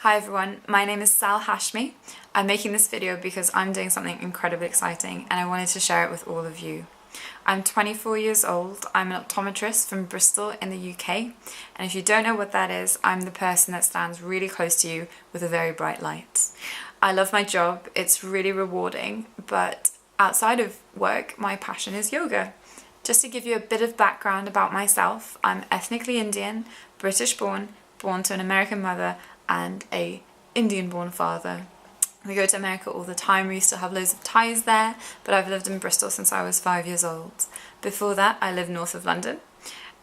Hi everyone, my name is Hashmi. I'm making this video because I'm doing something incredibly exciting and I wanted to share it with all of you. I'm 24 years old, I'm an optometrist from Bristol in the UK, and if you don't know what that is, I'm the person that stands really close to you with a very bright light. I love my job, it's really rewarding, but outside of work, my passion is yoga. Just to give you a bit of background about myself, I'm ethnically Indian, British born to an American mother and a Indian-born father. We go to America all the time, we still have loads of ties there, but I've lived in Bristol since I was 5 years old. Before that, I lived north of London.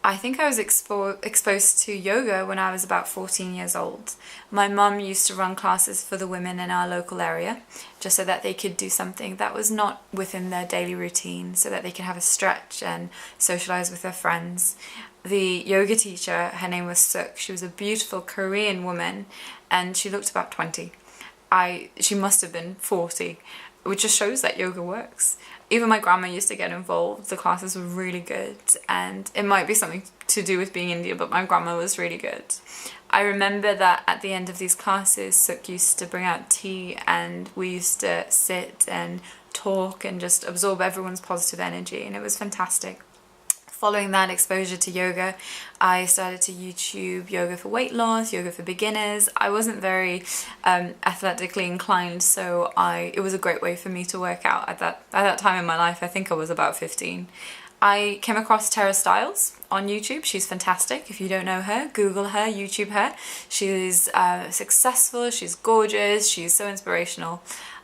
I think I was exposed to yoga when I was about 14 years old. My mum used to run classes for the women in our local area, just so that they could do something that was not within their daily routine, so that they could have a stretch and socialise with their friends. The yoga teacher, her name was Suk, she was a beautiful Korean woman and she looked about 20. She must have been 40, which just shows that yoga works. Even my grandma used to get involved, the classes were really good, and it might be something to do with being Indian, but my grandma was really good. I remember that at the end of these classes, Suk used to bring out tea and we used to sit and talk and just absorb everyone's positive energy, and it was fantastic. Following that exposure to yoga, I started to YouTube yoga for weight loss, yoga for beginners. I wasn't very athletically inclined, so it was a great way for me to work out at that time in my life. I think I was about 15. I came across Stiles on YouTube. She's fantastic. If you don't know her, Google her, YouTube her. She's successful, she's gorgeous, she's so inspirational.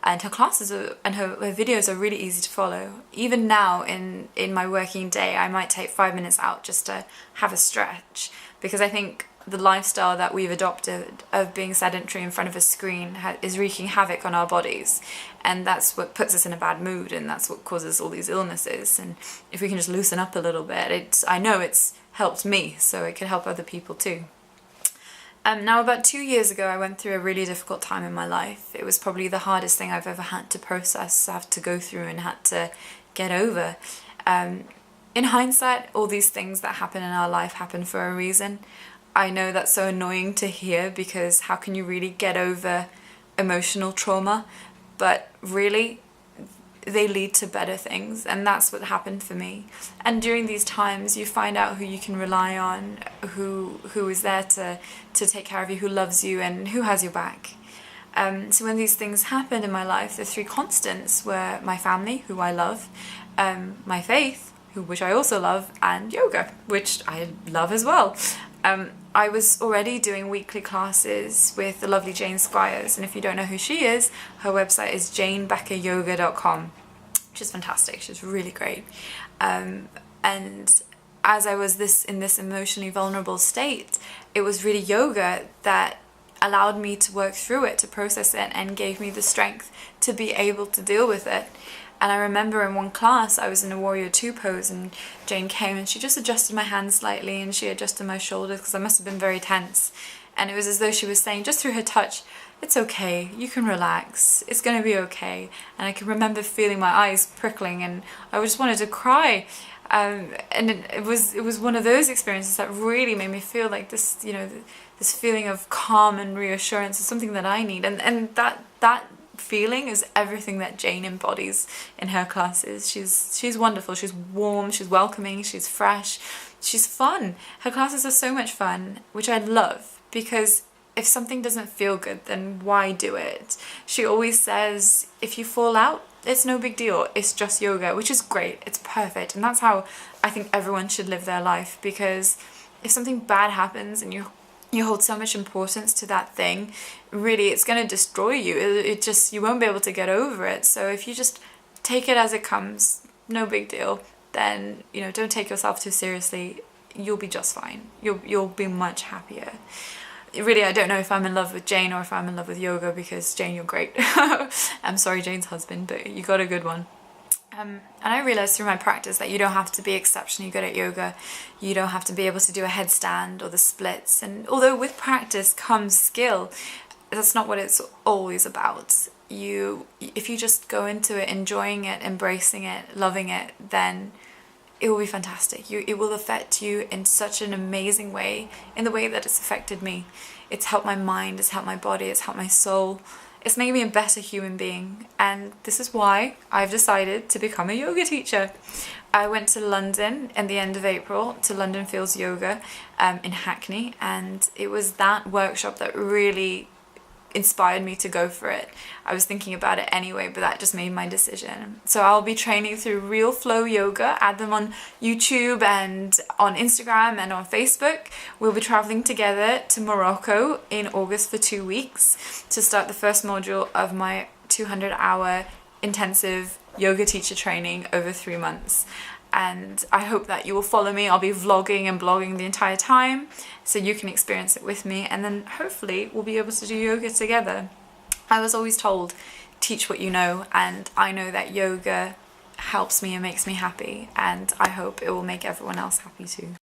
And her classes and her videos are really easy to follow. Even now in my working day, I might take 5 minutes out just to have a stretch, because I think the lifestyle that we've adopted of being sedentary in front of a screen is wreaking havoc on our bodies, and that's what puts us in a bad mood, and that's what causes all these illnesses. And if we can just loosen up a little bit, I know it's helped me, so it could help other people too. Now about 2 years ago I went through a really difficult time in my life. It was probably the hardest thing I've ever had to process, have to go through and had to get over. In hindsight, all these things that happen in our life happen for a reason. I know that's so annoying to hear, because how can you really get over emotional trauma? But really, they lead to better things, and that's what happened for me. And during these times you find out who you can rely on, who is there to take care of you, who loves you and who has your back. So when these things happened in my life, the three constants were my family, who I love, my faith, which I also love, and yoga, which I love as well. I was already doing weekly classes with the lovely Jayne Squires, and if you don't know who she is, her website is janebeccayoga.com, which is fantastic. She's really great. And as I was in this emotionally vulnerable state, it was really yoga that allowed me to work through it, to process it, and gave me the strength to be able to deal with it. And I remember in one class I was in a warrior 2 pose, and Jayne came and she just adjusted my hands slightly and she adjusted my shoulders, because I must have been very tense. And it was as though she was saying, just through her touch, it's okay, you can relax, it's going to be okay. And I can remember feeling my eyes prickling and I just wanted to cry. And it was one of those experiences that really made me feel like this, this feeling of calm and reassurance is something that I need. And that feeling is everything that Jayne embodies in her classes. She's wonderful, she's warm, she's welcoming, she's fresh, she's fun. Her classes are so much fun, which I love, because if something doesn't feel good, then why do it? She always says, if you fall out, it's no big deal, it's just yoga, which is great, it's perfect, and that's how I think everyone should live their life. Because if something bad happens and you hold so much importance to that thing, really it's going to destroy you. You won't be able to get over it. So if you just take it as it comes, no big deal, then don't take yourself too seriously, you'll be just fine. You'll be much happier. Really, I don't know if I'm in love with Jayne or if I'm in love with yoga, because Jayne, you're great. I'm sorry, Jayne's husband, but you got a good one. And I realised through my practice that you don't have to be exceptionally good at yoga. You don't have to be able to do a headstand or the splits. And although with practice comes skill, that's not what it's always about. If you just go into it enjoying it, embracing it, loving it, then it will be fantastic. It will affect you in such an amazing way, in the way that it's affected me. It's helped my mind, it's helped my body, it's helped my soul. It's made me a better human being, and this is why I've decided to become a yoga teacher. I went to London in the end of April to London Fields Yoga in Hackney, and it was that workshop that really inspired me to go for it. I was thinking about it anyway, but that just made my decision. So I'll be training through Real Flow Yoga. Add them on YouTube and on Instagram and on Facebook. We'll be traveling together to Morocco in August for 2 weeks to start the first module of my 200-hour intensive yoga teacher training over 3 months. And I hope that you will follow me. I'll be vlogging and blogging the entire time so you can experience it with me, and then hopefully we'll be able to do yoga together. I was always told, teach what you know, and I know that yoga helps me and makes me happy, and I hope it will make everyone else happy too.